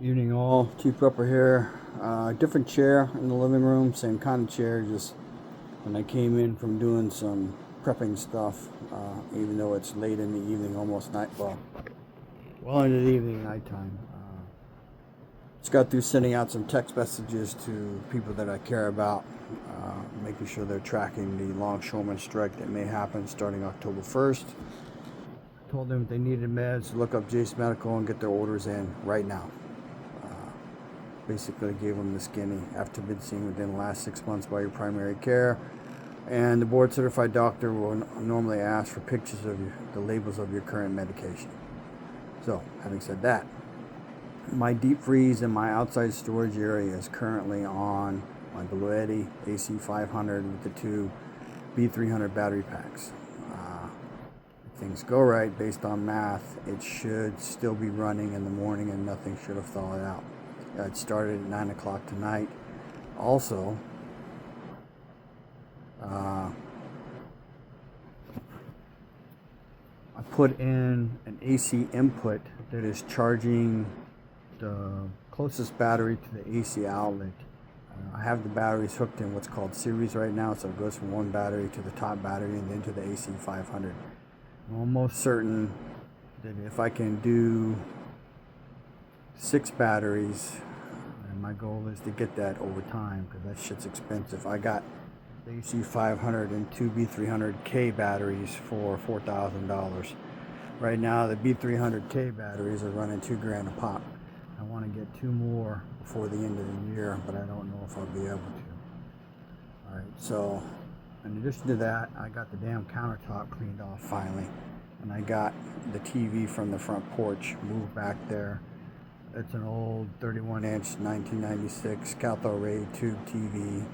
Evening all, Chief Upper here. Different chair in the living room, same kind of chair, just when I came in from doing some prepping stuff, even though it's late in the evening, almost night, well into the evening, nighttime. Just got through sending out some text messages to people that I care about, making sure they're tracking the longshoreman strike that may happen starting October 1st. Told them if they needed meds, look up Jace Medical and get their orders in right now. Basically gave them the skinny after been seen within the last 6 months by your primary care, and the board certified doctor will normally ask for pictures of the labels of your current medication. So having said that, my deep freeze in my outside storage area is currently on my Blue AC 500 with the two B300 battery packs. If things go right based on math, it should still be running in the morning and nothing should have thawed out. It started at 9 o'clock tonight. Also, I put in an AC input that is charging the closest battery to the AC outlet. I have the batteries hooked in what's called series right now, so it goes from one battery to the top battery and then to the AC 500. I'm almost certain that if I can do 6 batteries, and my goal is to get that over time because that shit's expensive. I got the AC 500 and two B300K batteries for $4,000. Right now the B300K batteries are running $2,000 a pop. I want to get 2 more before the end of the year, but I don't know if I'll be able to. Alright, so in addition to that, I got the damn countertop cleaned off finally, and I got the TV from the front porch moved back there. It's an old 31-inch 1996 Caltho Ray tube TV.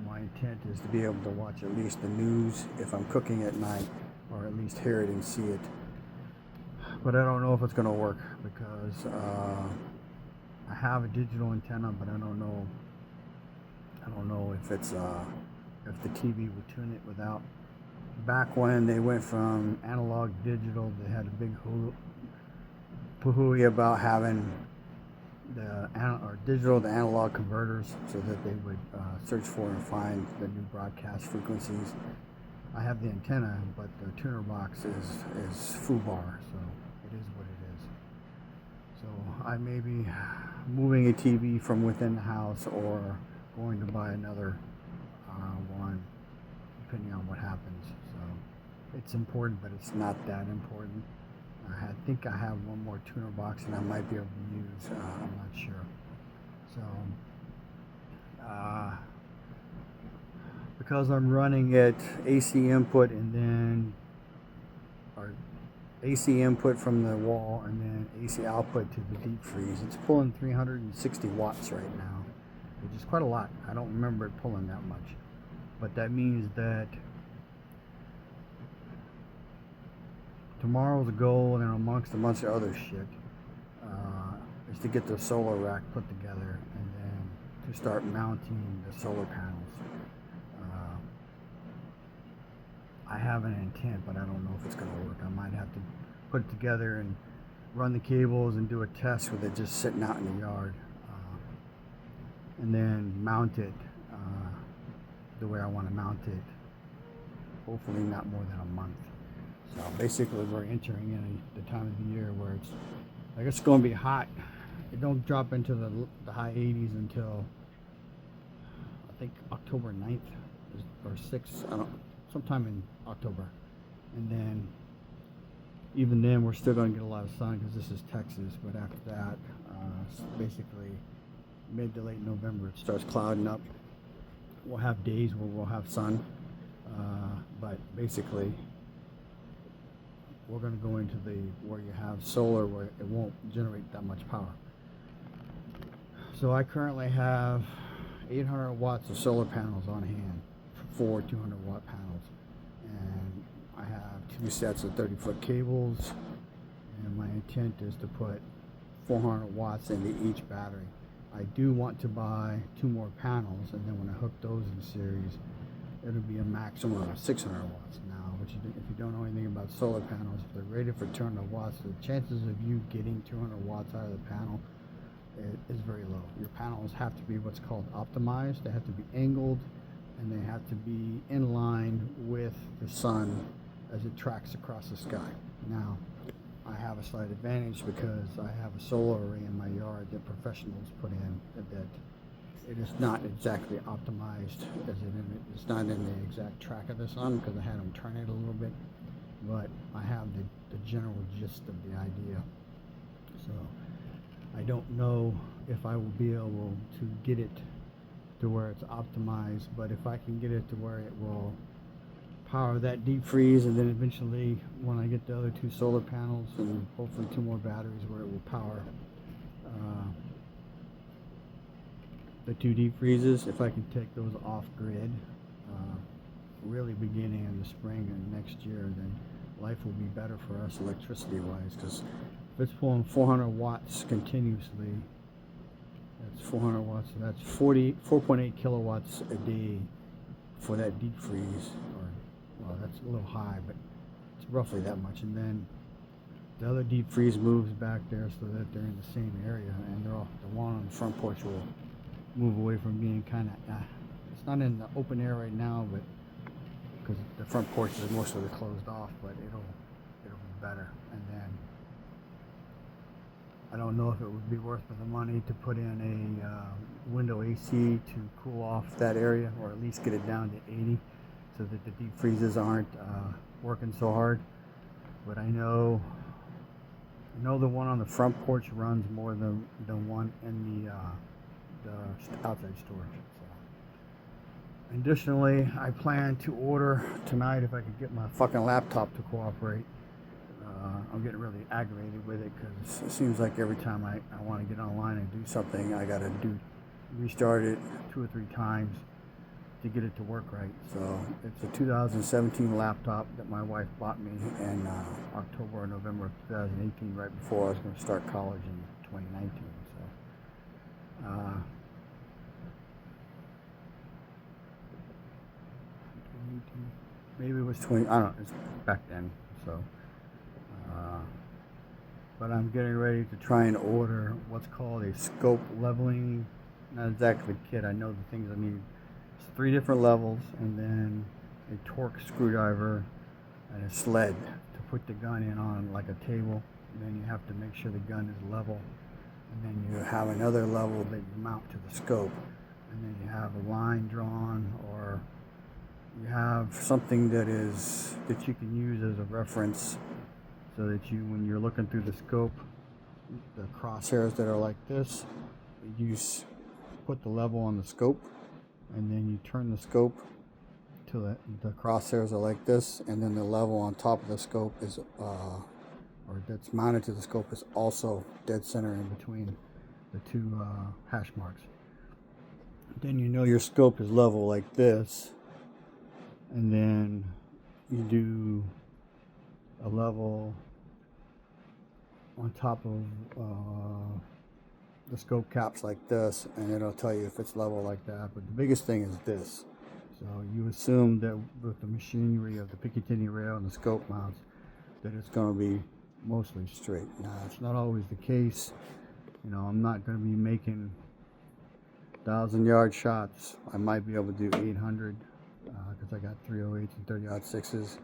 My intent is to be able to watch at least the news if I'm cooking at night, or at least hear it and see it. But I don't know if it's going to work because I have a digital antenna, but I don't know if it's if the TV would tune it without. Back when they went from analog to digital, they had a big poohooey about having the digital to analog converters so that they would search for and find the new broadcast frequencies. I have the antenna, but the tuner box is foobar, so it is what it is. So I may be moving a TV from within the house or going to buy another one, depending on what happens. So it's important, but it's not that important. I think I have one more tuner box and I might be able to use, I'm not sure. So, because I'm running it AC input and then, or AC input from the wall and then AC output to the deep freeze, it's pulling 360 watts right now, which is quite a lot. I don't remember it pulling that much, but that means that tomorrow's goal, and amongst a bunch of other shit, is to get the solar rack put together and then to start mounting the solar panels. I have an intent, but I don't know if it's going to work. I might have to put it together and run the cables and do a test with it just sitting out in the yard, and then mount it the way I want to mount it. Hopefully not more than a month. So basically we're entering in the time of the year where it's, I guess it's going to be hot. It don't drop into the high 80s until I think October 9th or 6th, I don't, sometime in October. And then even then we're still going to get a lot of sun because this is Texas, but after that, basically mid to late November it starts clouding up. We'll have days where we'll have sun, but basically we're going to go into where you have solar where it won't generate that much power. So I currently have 800 watts of solar panels on hand, 4 200 watt panels, and I have 2 sets of 30-foot cables, and my intent is to put 400 watts into each battery. I do want to buy 2 more panels, and then when I hook those in series, it'll be a maximum of 600 watts now, which if you don't know anything about solar panels, if they're rated for 200 watts, the chances of you getting 200 watts out of the panel is very low. Your panels have to be what's called optimized. They have to be angled, and they have to be in line with the sun as it tracks across the sky. Now, I have a slight advantage because I have a solar array in my yard that professionals put in that it is not exactly optimized as it's not in the exact track of the sun because I had them turn it a little bit, but I have the general gist of the idea. So I don't know if I will be able to get it to where it's optimized, but if I can get it to where it will power that deep freeze, and then eventually when I get the other 2 solar panels and hopefully 2 more batteries where it will power the 2 deep freezes, if I can take those off grid really beginning in the spring and next year, then life will be better for us electricity wise, because if it's pulling 400 watts continuously, that's 400 watts, so that's 4.8 kilowatts a day for that deep freeze, or well, that's a little high, but it's roughly that much. And then the other deep freeze moves back there so that they're in the same area, and the one on the front porch will move away from being kind of it's not in the open air right now, but because the front porch is mostly closed off, but it'll be better. And then I don't know if it would be worth the money to put in a window AC to cool off that area, or at least get it down to 80 so that the deep freezes aren't working so hard. But I know the one on the front porch runs more than the one in the outside storage. So. Additionally, I plan to order tonight, if I could get my fucking laptop to cooperate. I'm getting really aggravated with it because it seems like every time I want to get online and do something, I gotta restart it 2 or 3 times to get it to work right. So it's a 2017 laptop that my wife bought me in October or November of 2018, right before I was going to start college in 2019. So maybe it was 20, I don't know, it's back then. So but I'm getting ready to try and order what's called a scope leveling, not exactly kit, I know the things I need. It's 3 different levels, and then a torque screwdriver and a sled to put the gun in on, like a table. And then you have to make sure the gun is level, and then you have another level that you mount to the scope, and then you have a line drawn, or you have something that you can use as a reference, so that when you're looking through the scope, the crosshairs that are like this, you put the level on the scope, and then you turn the scope till the crosshairs are like this, and then the level on top of the scope is or that's mounted to the scope is also dead center in between the 2 hash marks. Then you know your scope is level like this, and then you do a level on top of the scope caps like this, and it'll tell you if it's level like that. But the biggest thing is this. So you assume that with the machinery of the Picatinny rail and the scope mounts, that it's going to be mostly straight. Now, it's not always the case. You know, I'm not going to be making 1,000-yard shots. I might be able to do 800 because I got 308s and 30-06s,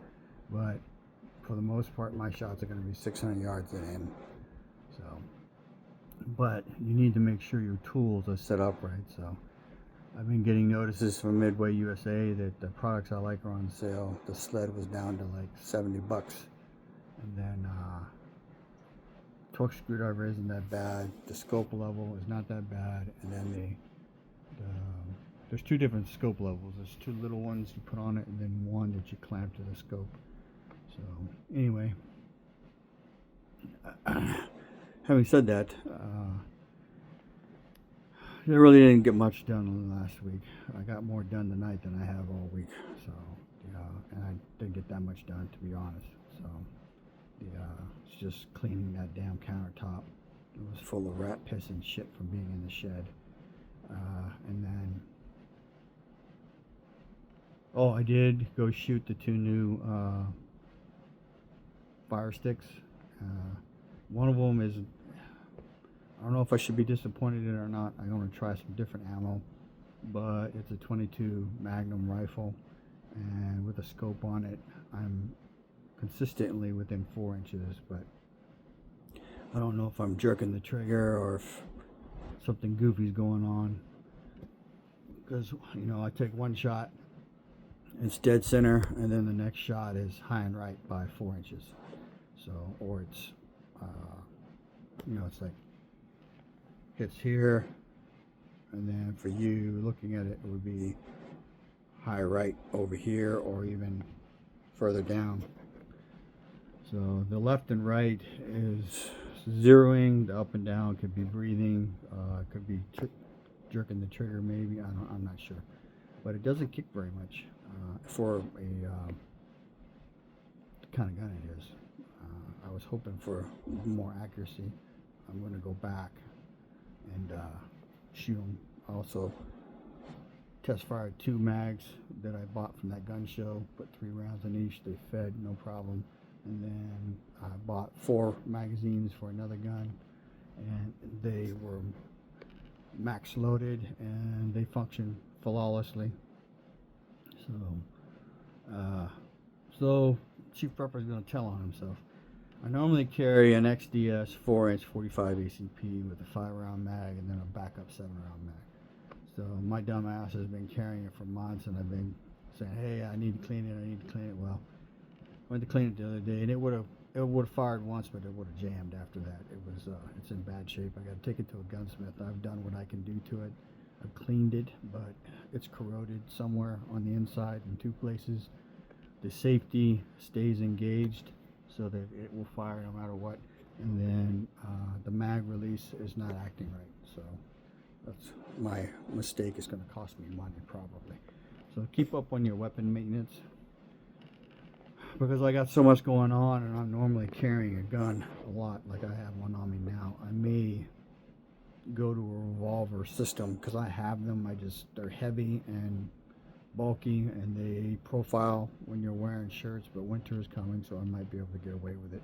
but for the most part, my shots are going to be 600 yards in. So, but you need to make sure your tools are set up right. So I've been getting notices from Midway USA that the products I like are on sale. The sled was down to like $70, and then torque screwdriver isn't that bad. The scope level is not that bad, and then there's 2 different scope levels. There's 2 little ones you put on it, and then one that you clamp to the scope. So anyway, having said that, I really didn't get much done last week. I got more done tonight than I have all week. So and I didn't get that much done, to be honest. So it's just cleaning that damn countertop. It was full of rat piss and shit from being in the shed. And then I did go shoot the 2 new fire sticks. One of them is don't know if I should be disappointed in it or not. I'm going to try some different ammo, but it's a 22 Magnum rifle, and with a scope on it, I'm consistently within 4 inches, but I don't know if I'm jerking the trigger or if something goofy's going on, because I take one shot, it's dead center, and then the next shot is high and right by 4 inches. So, or it's it's like hits here, and then for you looking at it, it would be high right over here, or even further down. So the left and right is zeroing. The up and down could be breathing, could be jerking the trigger, maybe. I'm not sure, but it doesn't kick very much for a kind of gun it is. I was hoping for more accuracy. I'm going to go back and shoot them. Also test fired 2 mags that I bought from that gun show, put 3 rounds in each. They fed no problem. And then I bought 4 magazines for another gun, and they were max loaded and they function flawlessly. So Chief Prepper is going to tell on himself. I normally carry an XDS 4-inch 45 ACP with a 5-round mag and then a backup 7-round mag. So my dumb ass has been carrying it for months, and I've been saying, hey, I need to clean it. Well, I went to clean it the other day, and it would have fired once, but it would have jammed after that. It's in bad shape. I got to take it to a gunsmith. I've done what I can do to it. I've cleaned it, but it's corroded somewhere on the inside in 2 places. The safety stays engaged so that it will fire no matter what, and then the mag release is not acting right. So that's my mistake. It's going to cost me money probably. So keep up on your weapon maintenance, because I got so much going on, and I'm normally carrying a gun a lot, like I have one on me now. I may go to a revolver system because I have them. They're heavy and bulky, and they profile when you're wearing shirts, but winter is coming, so I might be able to get away with it.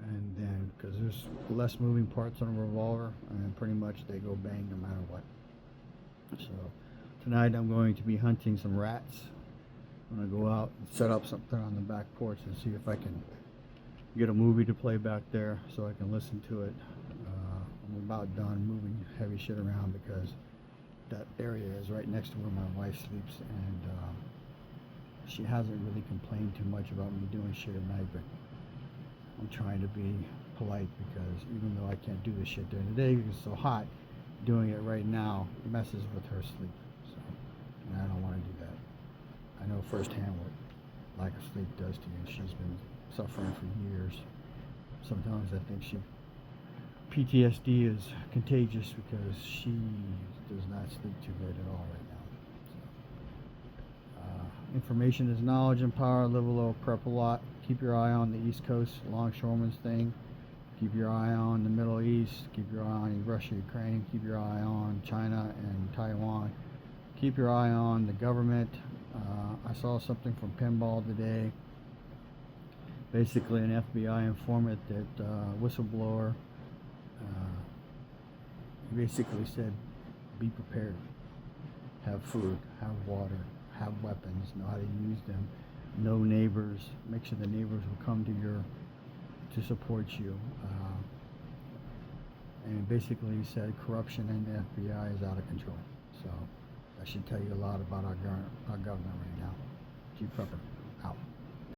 And then because there's less moving parts on a revolver, and pretty much they go bang no matter what. So tonight I'm going to be hunting some rats. I'm going to go out and set up something on the back porch and see if I can get a movie to play back there so I can listen to it. I'm about done moving heavy shit around because that area is right next to where my wife sleeps, and she hasn't really complained too much about me doing shit at night, but I'm trying to be polite, because even though I can't do this shit during the day because it's so hot, doing it right now messes with her sleep. So, and I don't want to do that. I know firsthand what lack of sleep does to you. She's been suffering for years. Sometimes I think PTSD is contagious because she does not sleep too good at all right now. So, information is knowledge and power. Live a little, prep a lot. Keep your eye on the East Coast longshoremen's thing. Keep your eye on the Middle East. Keep your eye on Russia, Ukraine. Keep your eye on China and Taiwan. Keep your eye on the government. I saw something from Pinball today. Basically, an FBI informant that whistleblower. He basically said, be prepared. Have food, have water, have weapons, know how to use them. Know neighbors. Make sure the neighbors will come to support you. And basically he said corruption in the FBI is out of control. So that should tell you a lot about our government right now. Chief Prepper, out.